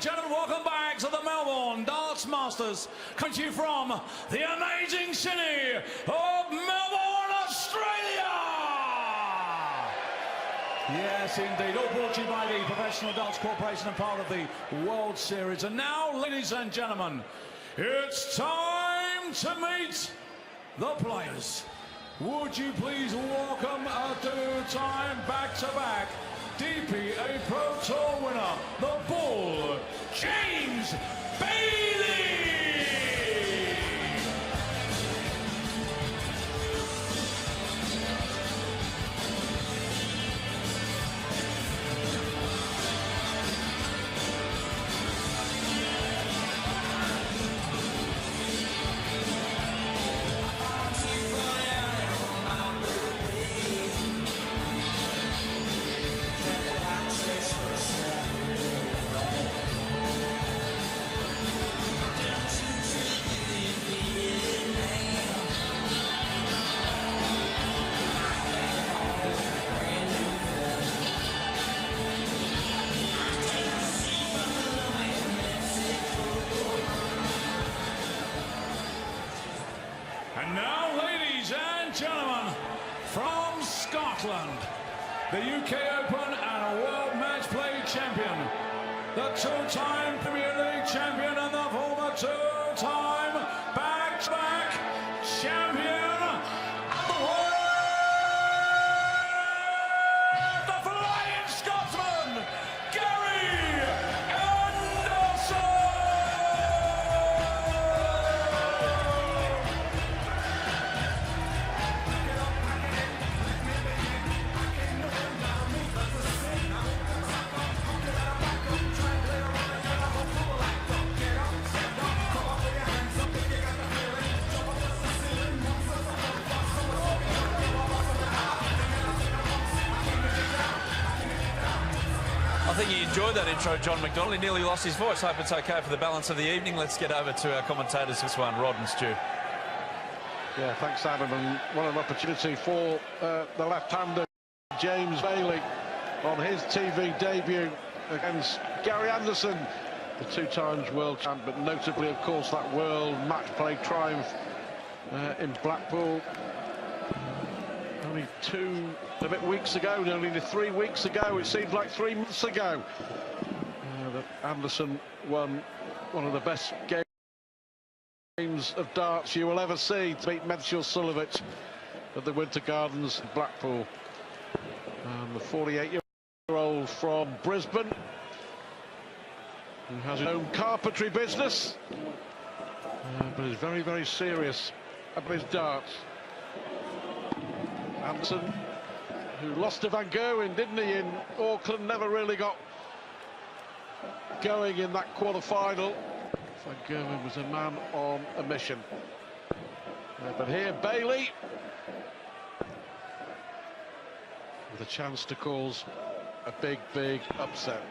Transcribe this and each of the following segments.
gentlemen, welcome back to the Melbourne Darts Masters, coming to you from the amazing city of Melbourne, Australia! Yes, indeed, all brought to you by the Professional Darts Corporation and part of the World Series. And now, ladies and gentlemen, it's time to meet the players. Would you please welcome a two-time back-to-back DPA Pro Tour winner, the Bull, James Bailey! And now, ladies and gentlemen, from Scotland, the UK Open and a World Match Play champion, the two-time Premier League champion and the former two-time back-to-back champion of the world, the Flying Scotsman, G.Anderson! I think he enjoyed that intro, John McDonald. He nearly lost his voice. Hope it's okay for the balance of the evening. Let's get over to our commentators this one, Rod and Stu. Yeah, thanks, Adam. And what an opportunity for the left-hander James Bailey on his TV debut against G.Anderson, the two-times world champ, but notably, of course, that world match play triumph in Blackpool. Only weeks ago, nearly 3 weeks ago, it seems like 3 months ago, that Anderson won one of the best games of darts you will ever see, to beat Methill Sulovic at the Winter Gardens in Blackpool. The 48-year-old from Brisbane, who has his own carpentry business, but is very, very serious about his darts. Anderson, who lost to Van Gerwen, didn't he, in Auckland, never really got going in that quarter-final. Van Gerwen was a man on a mission. But here, Bailey, with a chance to cause a big, big upset.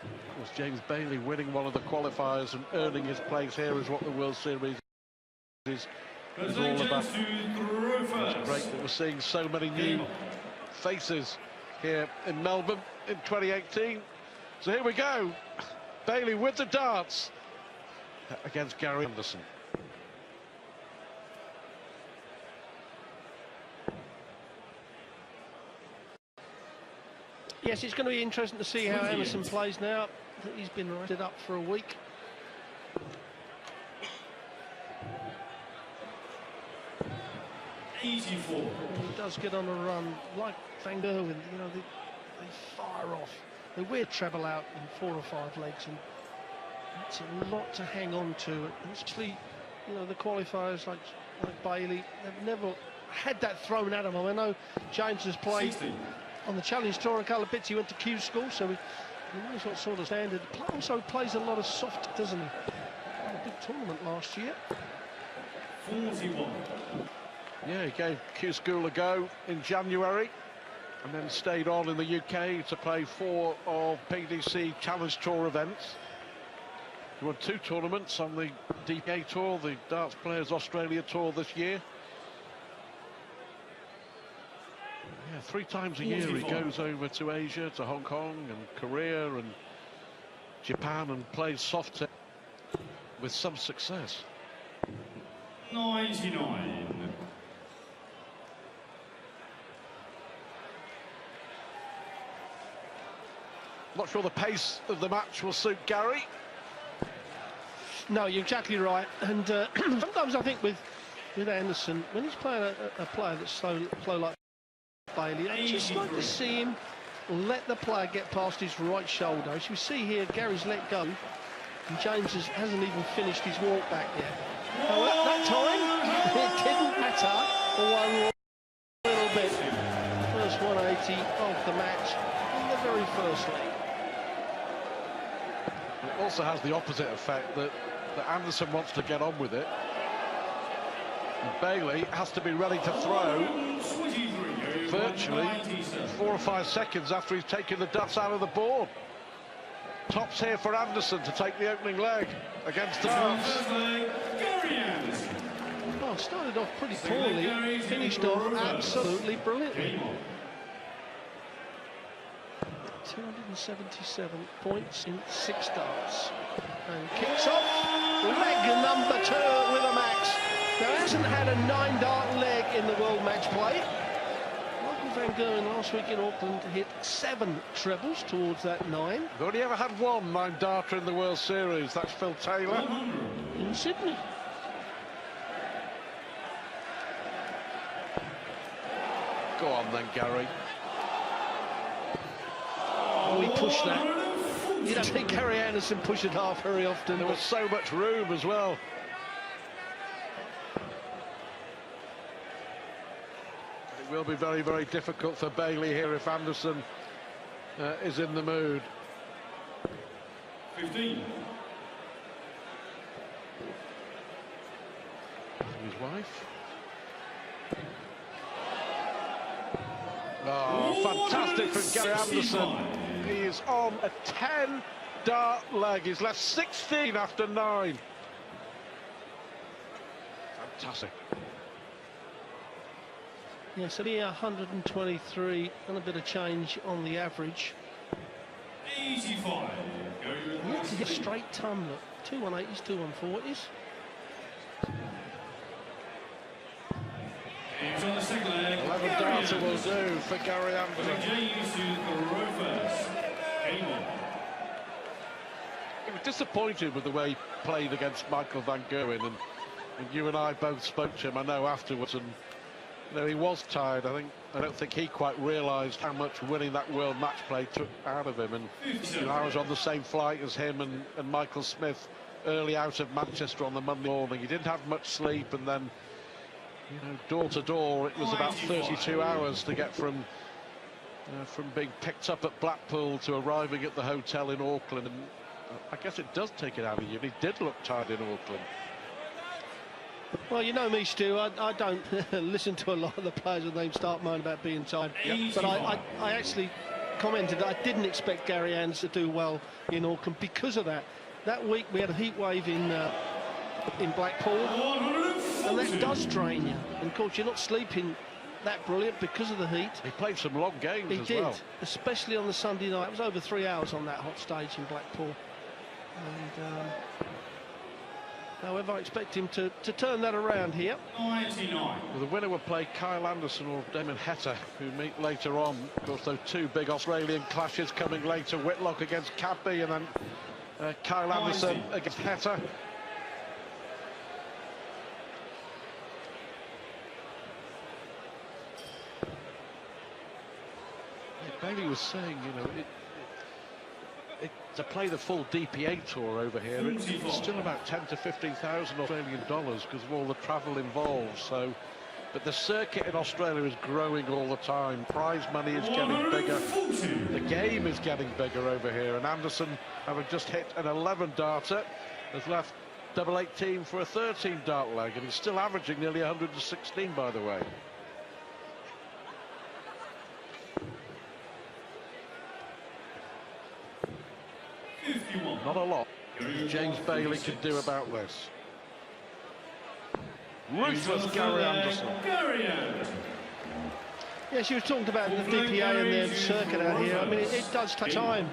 Of course, James Bailey winning one of the qualifiers and earning his place here is what the World Series is all about. It's great that we're seeing so many new faces here in Melbourne in 2018. So here we go. Bailey with the darts against G.Anderson. Yes, it's going to be interesting to see how Anderson plays now. He's been rated up for a week. Easy for. He does get on a run, like Van Gerwen, you know, they fire off. They wear treble out in 4 or 5 legs, and that's a lot to hang on to. And especially, you know, the qualifiers like Bailey, they've never had that thrown at them. I know James has played 60. on the Challenge Tour a couple of bits. He went to Q school, so he knows what sort of standard. Also plays a lot of soft, doesn't he? Had a big tournament last year. 41. Yeah, he gave Q School a go in January and then stayed on in the UK to play 4 of PDC Challenge Tour events. He won 2 tournaments on the DPA Tour, the Darts Players Australia Tour this year. Yeah, 3 times a year he goes over to Asia, to Hong Kong and Korea and Japan and played soft with some success. 99. Not sure the pace of the match will suit Gary. No, you're exactly right. And sometimes I think with Anderson, when he's playing a player that's slow like Bailey, I just like to see him let the player get past his right shoulder. As you see here, Gary's let go, and James hasn't even finished his walk back yet. Now, at that time, it didn't matter for one little bit. First 180 of the match in the very first leg. It also has the opposite effect that Anderson wants to get on with it. And Bailey has to be ready to throw virtually 4 or 5 seconds after he's taken the darts out of the board. Tops here for Anderson to take the opening leg against the darts. Well, started off pretty poorly, finished off absolutely brilliantly. 277 points in 6 darts. And kicks off leg number 2 with a max. Now, hasn't had a 9-dart leg in the World Match Play. Michael van Gerwen last week in Auckland hit 7 trebles towards that 9. We've only ever had one 9-darter in the World Series. That's Phil Taylor. In Sydney. Go on then, Gary. Oh, he pushed that. You don't think Gary Anderson push it half very often. There was so much room as well. It will be very, very difficult for Bailey here if Anderson is in the mood. 15. His wife. Oh, fantastic from Gary Anderson. He is on a 10-dart leg. He's left 16 after 9. Fantastic. Yeah, so here 123 and a bit of change on the average. 85. Yet to get straight ton, look. 2 180s, 2 140s. It's on the second leg. 11 darter will do for Gary Anderson. James to row first. He was disappointed with the way he played against Michael van Gerwen, and you and I both spoke to him, I know, afterwards, and you know, he was tired. I don't think he quite realised how much winning that World Match Play took out of him. And you know, I was on the same flight as him and Michael Smith early out of Manchester on the Monday morning. He didn't have much sleep, and then, you know, door to door, it was about 32 hours to get from being picked up at Blackpool to arriving at the hotel in Auckland. And I guess it does take it out of you. He did look tired in Auckland. Well, you know me, Stu, I don't listen to a lot of the players when they start moaning about being tired. Yep. But I actually commented that I didn't expect Gary Anderson to do well in Auckland because of that. That week we had a heat wave in Blackpool, and that does drain you. And of course, you're not sleeping that brilliant because of the heat. He played some long games as well. He did, especially on the Sunday night. It was over 3 hours on that hot stage in Blackpool. And however, I expect him to turn that around here. 99. Well, the winner will play Kyle Anderson or Damon Heta, who meet later on. Of course, those 2 big Australian clashes coming later. Whitlock against Cadby, and then Kyle Anderson against Heta. Bailey was saying, you know, to play the full DPA tour over here, it's still about 10 to 15,000 Australian dollars because of all the travel involved. So, but the circuit in Australia is growing all the time. Prize money is getting bigger. The game is getting bigger over here. And Anderson, having just hit an 11-darter, has left double 18 for a 13-dart leg, and he's still averaging nearly 116, by the way. Not a lot James Bailey could do about this. Ruthless Gary Anderson. Yeah, she was talking about the DPA and their circuit out here. I mean, it does take time.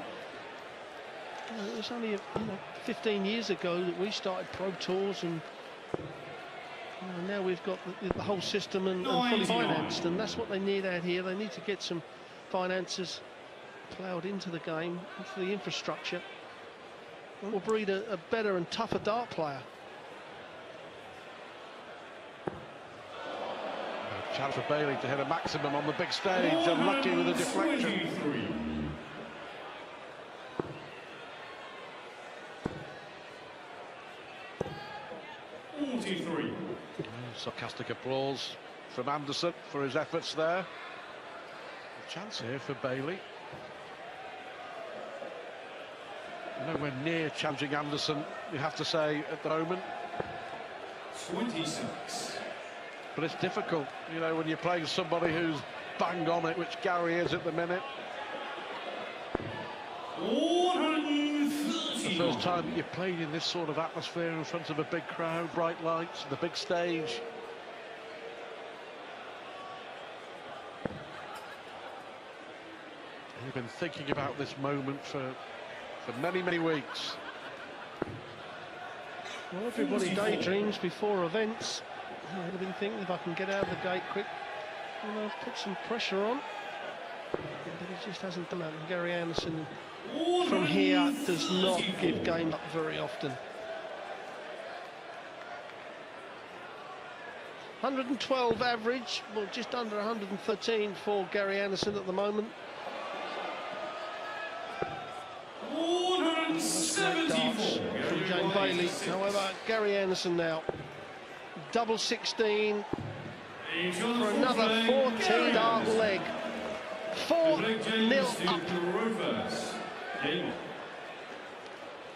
It was only 15 years ago that we started Pro Tours, and now we've got the whole system and fully financed, and that's what they need out here. They need to get some finances ploughed into the game, into the infrastructure. It will breed a better and tougher dart player. A chance for Bailey to hit a maximum on the big stage, unlucky with a deflection. 43. Sarcastic applause from Anderson for his efforts there. A chance here for Bailey. Nowhere near challenging Anderson, you have to say, at the moment. 26. But it's difficult, when you're playing somebody who's bang on it, which Gary is at the minute. 130. The first time that you've played in this sort of atmosphere in front of a big crowd, bright lights, the big stage. You've been thinking about this moment for many, many weeks. Well, everybody daydreams before events. I've been thinking, if I can get out of the gate quick, put some pressure on. But he just hasn't done that. And Gary Anderson from here does not give game up very often. 112 average, well, just under 113 for Gary Anderson at the moment. 174. From James Bailey. However, Gary Anderson now double 16 for another 14 dart leg. 4-0 up.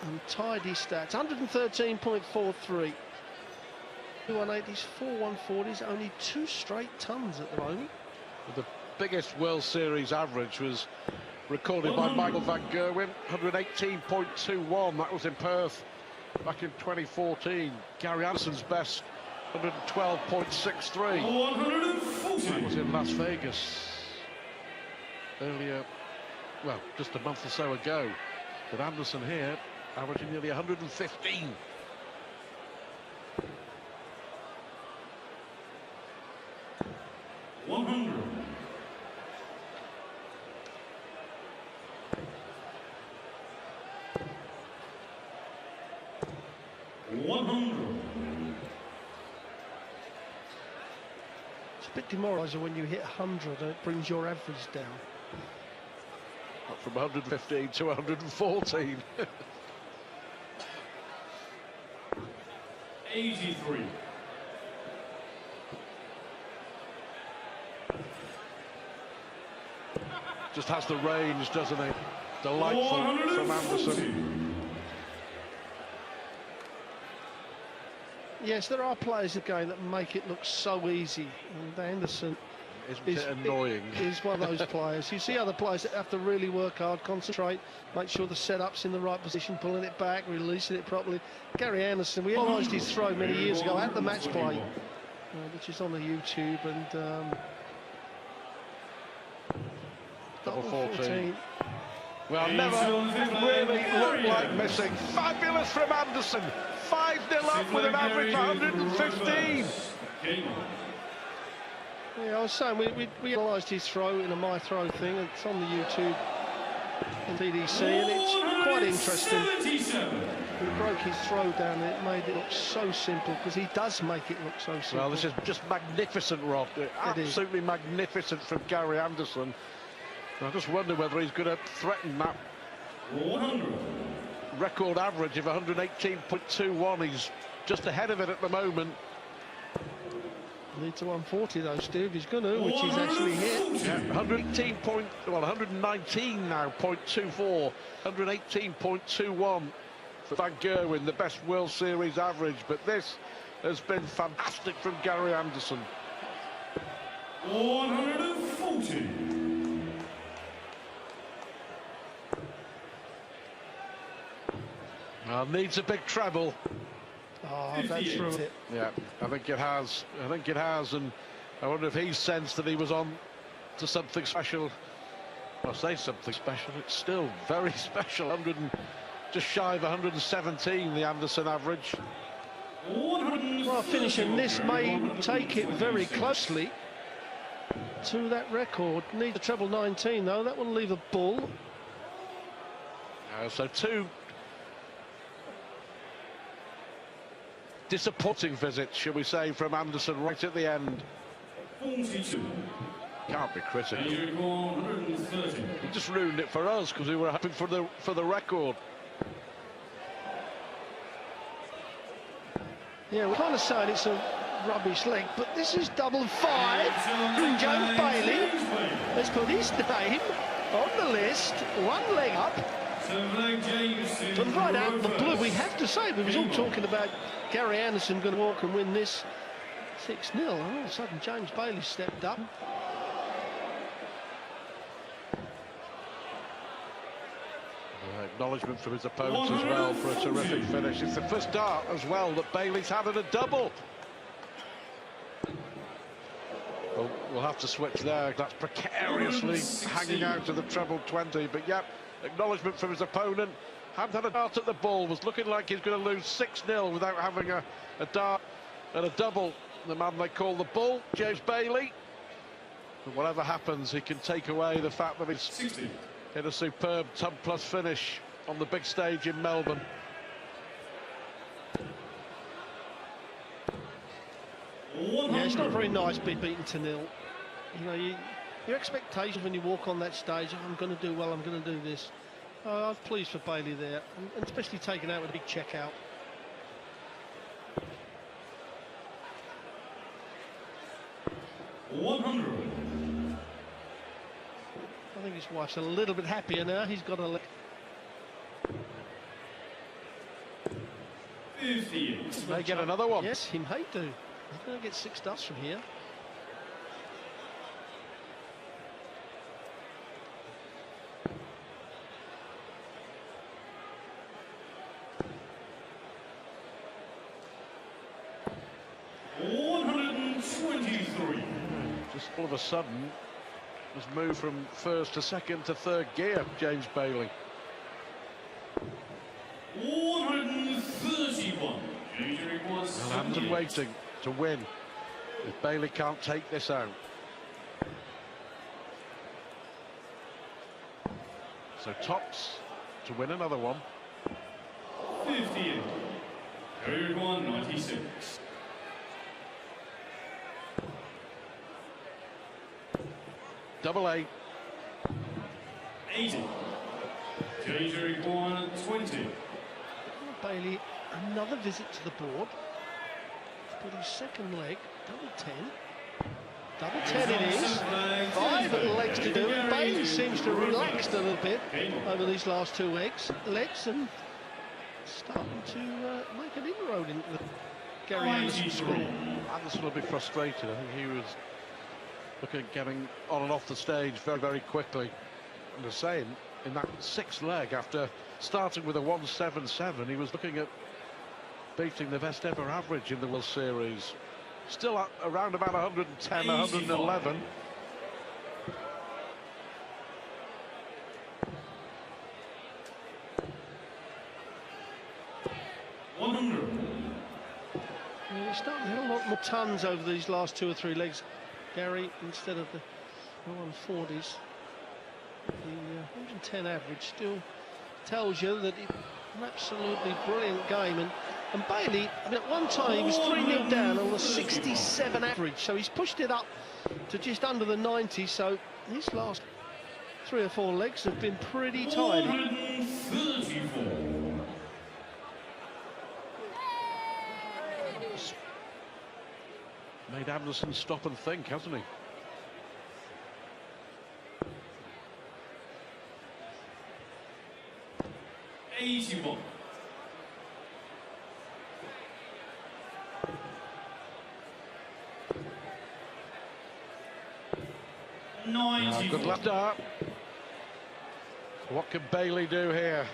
Untidy stats. 113.43. 218s, 4-140s, only 2 straight tons at the moment. The biggest World Series average was recorded by Michael van Gerwen, 118.21. That was in Perth back in 2014. Gary Anderson's best, 112.63. 140. That was in Las Vegas earlier, well, just a month or so ago. But Anderson here averaging nearly 115. It's a bit demoralising when you hit 100 and it brings your average down. Up from 115 to 114. 83. Just has the range, doesn't he? Delightful from Anderson. Yes, there are players in the game that make it look so easy, and Anderson is annoying. Is one of those players. You see other players that have to really work hard, concentrate, make sure the setup's in the right position, pulling it back, releasing it properly. Gary Anderson, we analysed his throw many years ago at the match play, which is on the YouTube, and double 14. Well, never really looked like missing. Fabulous from Anderson. 5-0 up with an average of 115. Yeah, I was saying, we analysed his throw in a My Throw thing. It's on the YouTube and DDC, and it's quite interesting. He broke his throw down, and it made it look so simple, because he does make it look so simple. Well, this is just magnificent, Rod. Absolutely magnificent from Gary Anderson. I just wonder whether he's going to threaten that 100. record average of 118.21. He's just ahead of it at the moment. Needs to 140 though, Steve. He's going to, which he's actually hit. Yeah, 119 now, 0.24. 118.21 for Van Gerwen, the best World Series average. But this has been fantastic from Gary Anderson. 140. Needs a big treble. Oh, that's through it. Yeah, I think it has. And I wonder if he sensed that he was on to something special. I say something special, it's still very special. just shy of 117, the Anderson average. Well, finishing this may take it very closely to that record. Needs a treble 19 though. That will leave a bull. So two disappointing visits, shall we say, from Anderson right at the end. 42. Can't be critical. Danger 130. He just ruined it for us because we were hoping for the record. Yeah, we're kind of saying it's a rubbish leg, but this is double 5 from James Bailey. Let's put his name on the list. One leg up. And right out of the blue, we have to say, we was all talking about Gary Anderson going to walk and win this 6-0. And all of a sudden, James Bailey stepped up. Acknowledgement from his opponent as well for a terrific finish. It's the first dart as well that Bailey's had at a double. Well, we'll have to switch there. That's precariously hanging out of the treble 20. But yeah, acknowledgement from his opponent. Hadn't had a dart at the ball. Was looking like he's going to lose 6-0 without having a dart and a double. The man they call the Bull, James Bailey. But whatever happens, he can take away the fact that he's 60. in a superb tub plus finish on the big stage in Melbourne. Yeah, it's not very nice being beaten to nil. You know, your expectations when you walk on that stage, oh, I'm going to do well, I'm going to do this. I was pleased for Bailey there, and especially taken out with a big check out. I think his wife's a little bit happier now. He's got a leg. 50. May get another one. Yes, he may do. He's going to get 6 dusts from here. Just all of a sudden has moved from first to second to third gear, James Bailey. 131. Well, Anderson waiting to win if Bailey can't take this out. So tops to win another one. 58. Carrier 196. Double 8. 80. Danger 120. Bailey, another visit to the board. Put his second leg, double 10. Double 10 it is. 5 legs to do, and Bailey seems to have relaxed a little bit over these last 2 legs and starting to make an inroad into the Gary Anderson score. Anderson will be frustrated. I think he was looking at getting on and off the stage very, very quickly. And the same in that 6th leg, after starting with a 177, he was looking at beating the best ever average in the World Series. Still at around about 110, 111. Yeah, he's starting to hit a lot more tons over these last 2 or 3 legs, Gary, instead of the 140s. The 110 average still tells you that it's an absolutely brilliant game. And Bailey, I mean, at one time he was 3-0 down on the 67 average, so he's pushed it up to just under the 90. So his last 3 or 4 legs have been pretty tidy. 134. Made Anderson stop and think, hasn't he? $81. Good luck, dart. What can Bailey do here?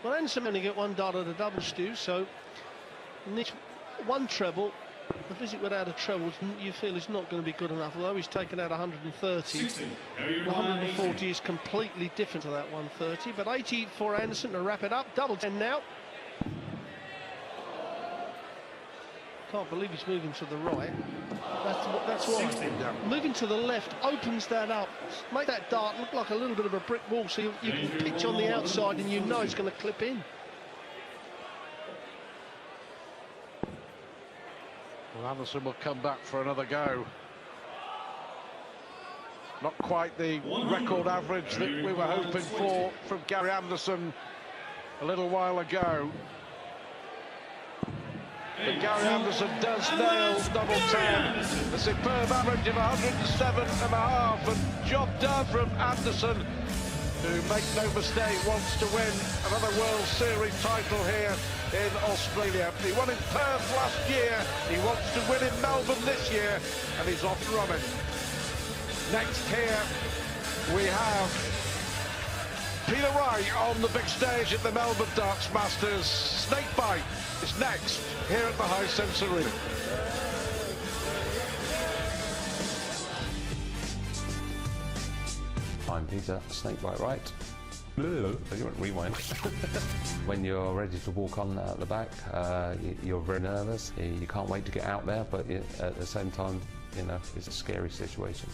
Well, Anderson only get 1 dart at a double, Stu, so needs 1 treble the visit without a treble, you feel is not going to be good enough. Although he's taken out 130, 60. Carry required 140 80. is completely different to that 130. But 80 for Anderson to wrap it up. Double 10 now. Can't believe he's moving to the right. That's why. 60. Moving to the left opens that up. Make that dart look like a little bit of a brick wall, so you can pitch on the outside and you know it's going to clip in. Well, Anderson will come back for another go. Not quite the record average that we were hoping for from Gary Anderson a little while ago. But Gary Anderson does nail double 10. A superb average of 107.5, and job done from Anderson, who, make no mistake, wants to win another World Series title here in Australia. He won in Perth last year, he wants to win in Melbourne this year, and he's off and running. Next here we have Peter Wright on the big stage at the Melbourne Darts Masters. Snakebite is next here at the Hisense Arena. I'm Peter Snakebite Wright. Rewind. When you're ready to walk on out the back, you're very nervous. You can't wait to get out there, but at the same time, you know, it's a scary situation.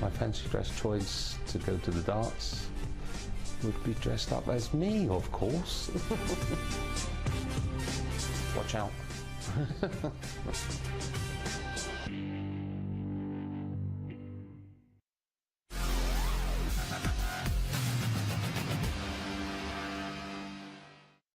My fancy dress choice to go to the darts would be dressed up as me, of course. Watch out.